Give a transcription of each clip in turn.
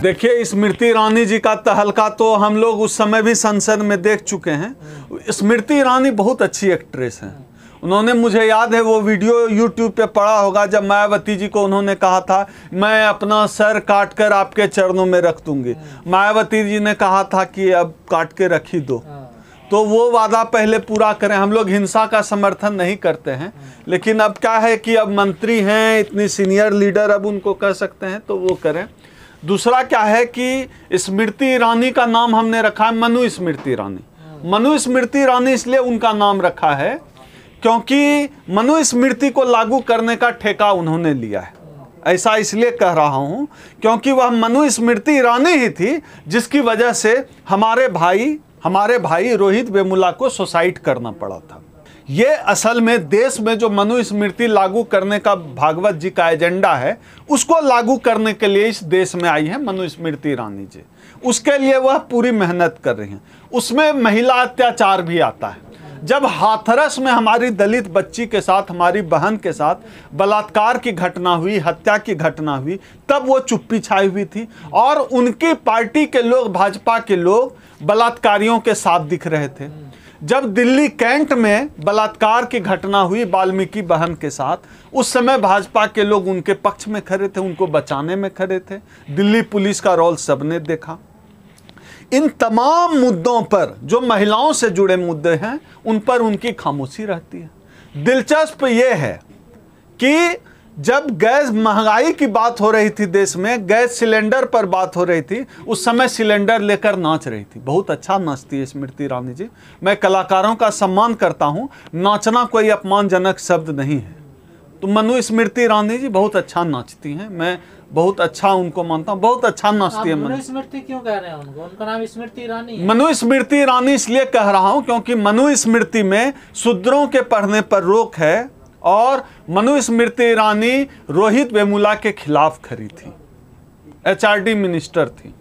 देखिए, स्मृति ईरानी जी का तहलका तो हम लोग उस समय भी संसद में देख चुके हैं। स्मृति ईरानी बहुत अच्छी एक्ट्रेस हैं। उन्होंने, मुझे याद है वो वीडियो यूट्यूब पे पड़ा होगा जब मायावती जी को उन्होंने कहा था मैं अपना सर काट कर आपके चरणों में रख दूंगी। मायावती जी ने कहा था कि अब काट के रख ही दो। तो वो वादा पहले पूरा करें। हम लोग हिंसा का समर्थन नहीं करते हैं, लेकिन अब क्या है कि अब मंत्री हैं, इतनी सीनियर लीडर, अब उनको कह सकते हैं तो वो करें। दूसरा क्या है कि स्मृति ईरानी का नाम हमने रखा है मनु स्मृति ईरानी। मनु स्मृति ईरानी इसलिए उनका नाम रखा है क्योंकि मनु स्मृति को लागू करने का ठेका उन्होंने लिया है। ऐसा इसलिए कह रहा हूं क्योंकि वह मनु स्मृति ईरानी ही थी जिसकी वजह से हमारे भाई रोहित वेमुला को सुसाइड करना पड़ा था। ये असल में देश में जो मनु स्मृति लागू करने का भागवत जी का एजेंडा है, उसको लागू करने के लिए इस देश में आई है मनु स्मृति ईरानी जी। उसके लिए वह पूरी मेहनत कर रही हैं। उसमें महिला अत्याचार भी आता है। जब हाथरस में हमारी दलित बच्ची के साथ, हमारी बहन के साथ बलात्कार की घटना हुई, हत्या की घटना हुई, तब वो चुप्पी छाई हुई थी और उनकी पार्टी के लोग, भाजपा के लोग बलात्कारियों के साथ दिख रहे थे। जब दिल्ली कैंट में बलात्कार की घटना हुई वाल्मीकि बहन के साथ, उस समय भाजपा के लोग उनके पक्ष में खड़े थे, उनको बचाने में खड़े थे। दिल्ली पुलिस का रोल सबने देखा। इन तमाम मुद्दों पर, जो महिलाओं से जुड़े मुद्दे हैं, उन पर उनकी खामोशी रहती है। दिलचस्प ये है कि जब गैस महंगाई की बात हो रही थी देश में, गैस सिलेंडर पर बात हो रही थी, उस समय सिलेंडर लेकर नाच रही थी। बहुत अच्छा नाचती है स्मृति ईरानी जी। मैं कलाकारों का सम्मान करता हूं, नाचना कोई अपमानजनक शब्द नहीं है। तो मनु स्मृति ईरानी जी बहुत अच्छा नाचती हैं। मैं बहुत अच्छा उनको मानता हूँ, बहुत अच्छा नाचती है। मनु स्मृति क्यों कह रहे हैं उनको? उनका नाम स्मृति ईरानी है। मनु स्मृति ईरानी इसलिए कह रहा हूं क्योंकि मनु स्मृति में शूद्रों के पढ़ने पर रोक है और मनु स्मृति ईरानी रोहित वेमुला के खिलाफ खड़ी थी, HRD मिनिस्टर थी।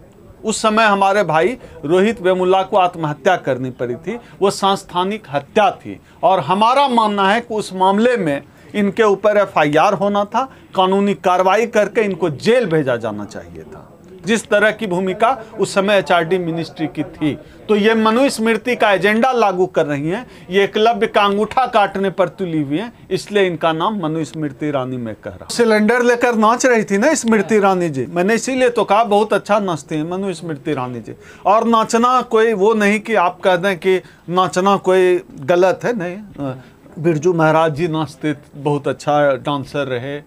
उस समय हमारे भाई रोहित वेमुला को आत्महत्या करनी पड़ी थी। वो सांस्थानिक हत्या थी और हमारा मानना है कि उस मामले में इनके ऊपर FIR होना था, कानूनी कार्रवाई करके इनको जेल भेजा जाना चाहिए था, जिस तरह की भूमिका उस समय HRD मिनिस्ट्री की थी। तो ये मनु स्मृति का एजेंडा लागू कर रही हैं, ये एकलव्य का अंगूठा काटने पर तुली हुई हैं, इसलिए इनका नाम मनु स्मृति ईरानी में कह रहा। सिलेंडर लेकर नाच रही थी ना स्मृति ईरानी जी, मैंने इसीलिए तो कहा बहुत अच्छा नाचती हैं मनु स्मृति ईरानी जी। और नाचना कोई वो नहीं कि आप कह दें कि नाचना कोई गलत है, नहीं। बिरजू महाराज जी नाचते, बहुत अच्छा डांसर रहे।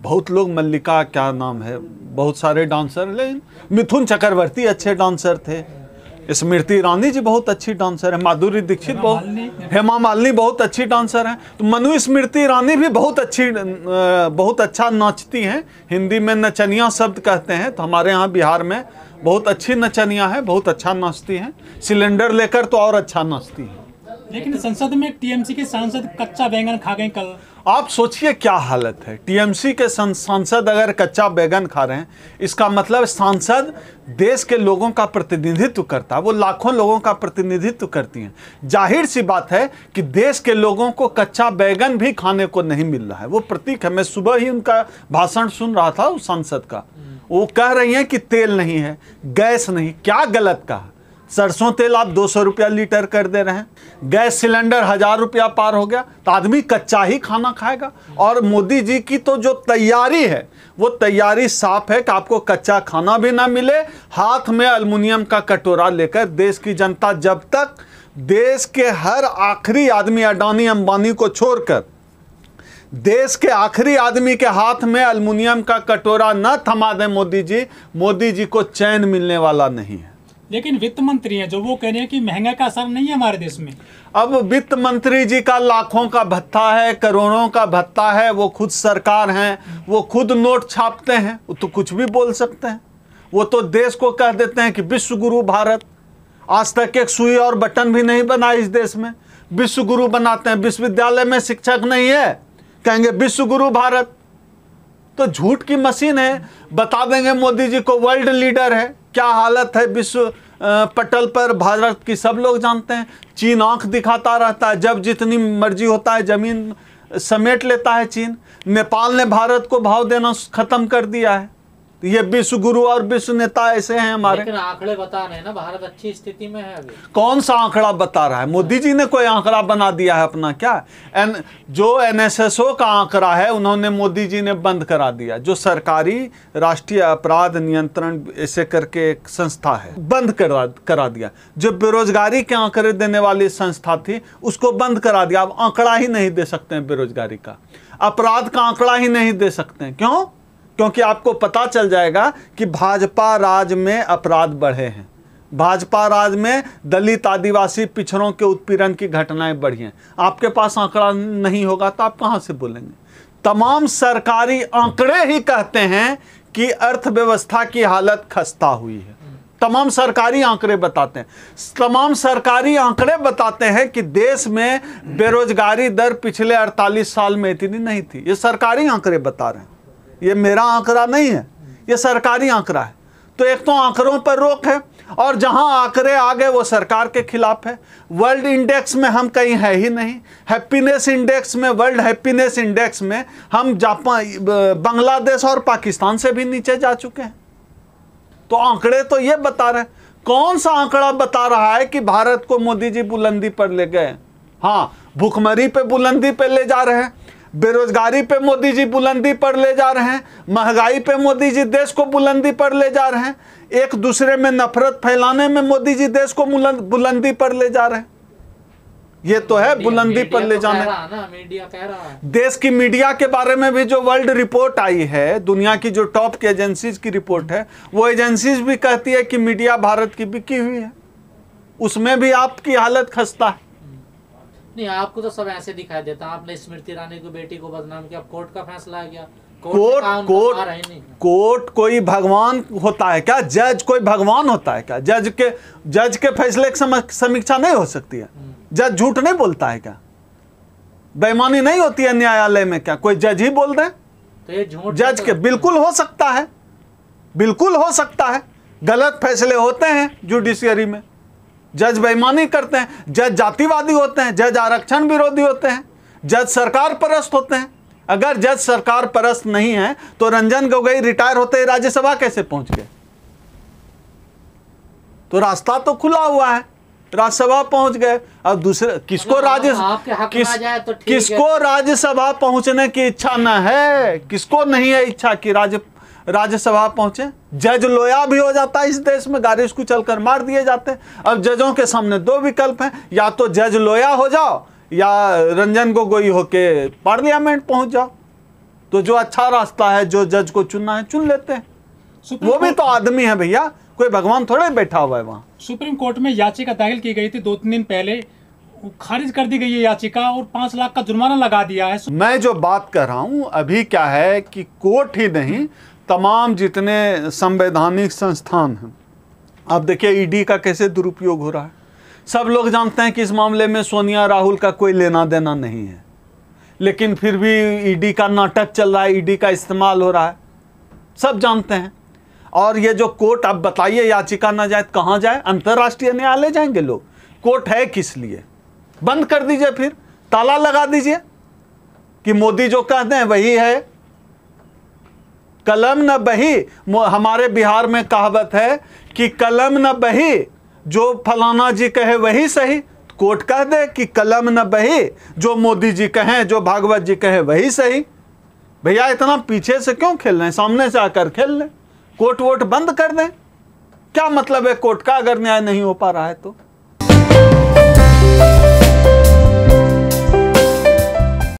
बहुत लोग, मल्लिका क्या नाम है, बहुत सारे डांसर, लेकिन मिथुन चक्रवर्ती अच्छे डांसर थे। स्मृति ईरानी जी बहुत अच्छी डांसर है। माधुरी दीक्षित हेमा मालिनी बहुत अच्छी डांसर हैं। तो मनु स्मृति ईरानी भी बहुत अच्छा नाचती हैं। हिंदी में नचनिया शब्द कहते हैं, तो हमारे यहाँ बिहार में बहुत अच्छी नचनिया है, बहुत अच्छा नाचती हैं। सिलेंडर लेकर तो और अच्छा नाचती हैं। लेकिन संसद में TMC के सांसद कच्चा बैंगन खा गए कल। आप सोचिए क्या हालत है। TMC के सांसद अगर कच्चा बैंगन खा रहे हैं, इसका मतलब सांसद देश के लोगों का प्रतिनिधित्व करता है, वो लाखों लोगों का प्रतिनिधित्व करती हैं। जाहिर सी बात है कि देश के लोगों को कच्चा बैंगन भी खाने को नहीं मिल रहा है। वो प्रतीक है। मैं सुबह ही उनका भाषण सुन रहा था उस सांसद का। वो कह रही हैं कि तेल नहीं है, गैस नहीं। क्या गलत कहा? सरसों तेल आप 200 रुपया लीटर कर दे रहे हैं, गैस सिलेंडर 1000 रुपया पार हो गया, तो आदमी कच्चा ही खाना खाएगा। और मोदी जी की तो जो तैयारी है, वो तैयारी साफ है कि आपको कच्चा खाना भी ना मिले। हाथ में एल्युमिनियम का कटोरा लेकर देश की जनता, जब तक देश के हर आखिरी आदमी, अडानी अंबानी को छोड़कर देश के आखिरी आदमी के हाथ में एल्युमिनियम का कटोरा न थमा दें मोदी जी को चैन मिलने वाला नहीं है। लेकिन वित्त मंत्री हैं जो वो कह रहे हैं कि महंगाई का असर नहीं है हमारे देश में। अब वित्त मंत्री जी का लाखों का भत्ता है, करोड़ों का भत्ता है, वो खुद सरकार हैं, वो खुद नोट छापते हैं, वो तो कुछ भी बोल सकते हैं। वो तो देश को कह देते हैं कि विश्व गुरु भारत। आज तक एक सुई और बटन भी नहीं बना इस देश में, विश्व गुरु बनाते हैं। विश्वविद्यालय में शिक्षक नहीं है, कहेंगे विश्व गुरु भारत। तो झूठ की मशीन है। बता देंगे मोदी जी को वर्ल्ड लीडर है। क्या हालत है विश्व पटल पर भारत की सब लोग जानते हैं। चीन आंख दिखाता रहता है, जब जितनी मर्जी होता है जमीन समेट लेता है चीन। नेपाल ने भारत को भाव देना खत्म कर दिया है। ये विश्व गुरु और विश्व नेता ऐसे हैं हमारे। लेकिन आंकड़े बता रहे हैं ना भारत अच्छी स्थिति में है अभी। कौन सा आंकड़ा बता रहा है? मोदी जी ने कोई आंकड़ा बना दिया है अपना क्या? जो NSSO का आंकड़ा है उन्होंने मोदी जी ने बंद करा दिया। जो सरकारी राष्ट्रीय अपराध नियंत्रण ऐसे करके एक संस्था है, बंद करा दिया। जो बेरोजगारी के आंकड़े देने वाली संस्था थी उसको बंद करा दिया। अब आंकड़ा ही नहीं दे सकते हैं बेरोजगारी का, अपराध का आंकड़ा ही नहीं दे सकते हैं। क्यों? क्योंकि आपको पता चल जाएगा कि भाजपा राज में अपराध बढ़े हैं, भाजपा राज में दलित आदिवासी पिछड़ों के उत्पीड़न की घटनाएं बढ़ी हैं। आपके पास आंकड़ा नहीं होगा तो आप कहां से बोलेंगे? तमाम सरकारी आंकड़े ही कहते हैं कि अर्थव्यवस्था की हालत खस्ता हुई है। तमाम सरकारी आंकड़े बताते हैं, तमाम सरकारी आंकड़े बताते हैं कि देश में बेरोजगारी दर पिछले 48 साल में इतनी नहीं थी। ये सरकारी आंकड़े बता रहे हैं, ये मेरा आंकड़ा नहीं है, ये सरकारी आंकड़ा है। तो एक तो आंकड़ों पर रोक है, और जहां आंकड़े आ गए वो सरकार के खिलाफ है। वर्ल्ड इंडेक्स में हम कहीं है ही नहीं। हैप्पीनेस इंडेक्स में, वर्ल्ड हैप्पीनेस इंडेक्स में हम जापान, बांग्लादेश और पाकिस्तान से भी नीचे जा चुके हैं। तो आंकड़े तो ये बता रहे हैं। कौन सा आंकड़ा बता रहा है कि भारत को मोदी जी बुलंदी पर ले गए? हाँ, भूखमरी पे बुलंदी पे ले जा रहे हैं, बेरोजगारी पे मोदी जी बुलंदी पर ले जा रहे हैं, महंगाई पे मोदी जी देश को बुलंदी पर ले जा रहे हैं, एक दूसरे में नफरत फैलाने में मोदी जी देश को बुलंदी पर ले जा रहे हैं। ये तो है बुलंदी पर ले जाने। मीडिया कह रहा है। देश की मीडिया के बारे में भी जो वर्ल्ड रिपोर्ट आई है, दुनिया की जो टॉप की एजेंसीज की रिपोर्ट है, वो एजेंसीज भी कहती है कि मीडिया भारत की बिकी हुई है। उसमें भी आपकी हालत खस्ता है। नहीं, आपको तो सब ऐसे दिखाई देता। आपने स्मृति ईरानी की बेटी को बदनाम किया, कोर्ट का फैसला आ गया। कोर्ट कोई भगवान होता है क्या? जज कोई भगवान होता है क्या? जज के फैसले की समीक्षा नहीं हो सकती है? जज झूठ नहीं बोलता है क्या? बेईमानी नहीं होती है न्यायालय में क्या? कोई जज ही बोल दे तो ये झूठ जज के? बिल्कुल हो सकता है, बिल्कुल हो सकता है। गलत फैसले होते हैं जुडिशियरी में, जज बेईमानी करते हैं, जज जातिवादी होते हैं, जज आरक्षण विरोधी होते हैं, जज सरकार परस्त होते हैं। अगर जज सरकार परस्त नहीं है तो रंजन गोगोई रिटायर होते ही राज्यसभा कैसे पहुंच गए? तो रास्ता तो खुला हुआ है, राज्यसभा पहुंच गए। अब दूसरे किसको राज्यसभा पहुंचने की इच्छा न है? किसको नहीं है इच्छा कि राज्यसभा पहुंचे? जज लोया भी हो जाता है इस देश में, गाड़ी उसको चलकर मार दिए जाते हैं। अब जजों के सामने दो विकल्प हैं, या तो जज लोया हो जाओ या रंजन गोगोई होके पार्लियामेंट पहुंच जाओ। तो जो अच्छा रास्ता है, जो जज को चुनना है चुन लेते हैं। वो भी तो आदमी है भैया, कोई भगवान थोड़े बैठा हुआ है वहां। सुप्रीम कोर्ट में याचिका दाखिल की गई थी 2-3 दिन पहले, खारिज कर दी गई है याचिका और 5 लाख का जुर्माना लगा दिया है। मैं जो बात कर रहा हूं अभी क्या है कि कोर्ट ही नहीं, तमाम जितने संवैधानिक संस्थान हैं, आप देखिए ईडी का कैसे दुरुपयोग हो रहा है। सब लोग जानते हैं कि इस मामले में सोनिया राहुल का कोई लेना देना नहीं है, लेकिन फिर भी ईडी का नाटक चल रहा है, ईडी का इस्तेमाल हो रहा है, सब जानते हैं। और ये जो कोर्ट, अब बताइए याचिका ना जाए कहाँ जाए? अंतर्राष्ट्रीय न्यायालय जाएंगे लोग। कोर्ट है किस लिए? बंद कर दीजिए, फिर ताला लगा दीजिए कि मोदी जो कहते हैं वही है, कलम न बही। हमारे बिहार में कहावत है कि कलम न बही, जो फलाना जी कहे वही सही। कोर्ट कह दे कि कलम न बही, जो मोदी जी कहें, जो भागवत जी कहे वही सही। भैया इतना पीछे से क्यों खेल रहे हैं? सामने से आकर खेल लें, कोर्ट वोट बंद कर दें। क्या मतलब है कोर्ट का अगर न्याय नहीं हो पा रहा है तो?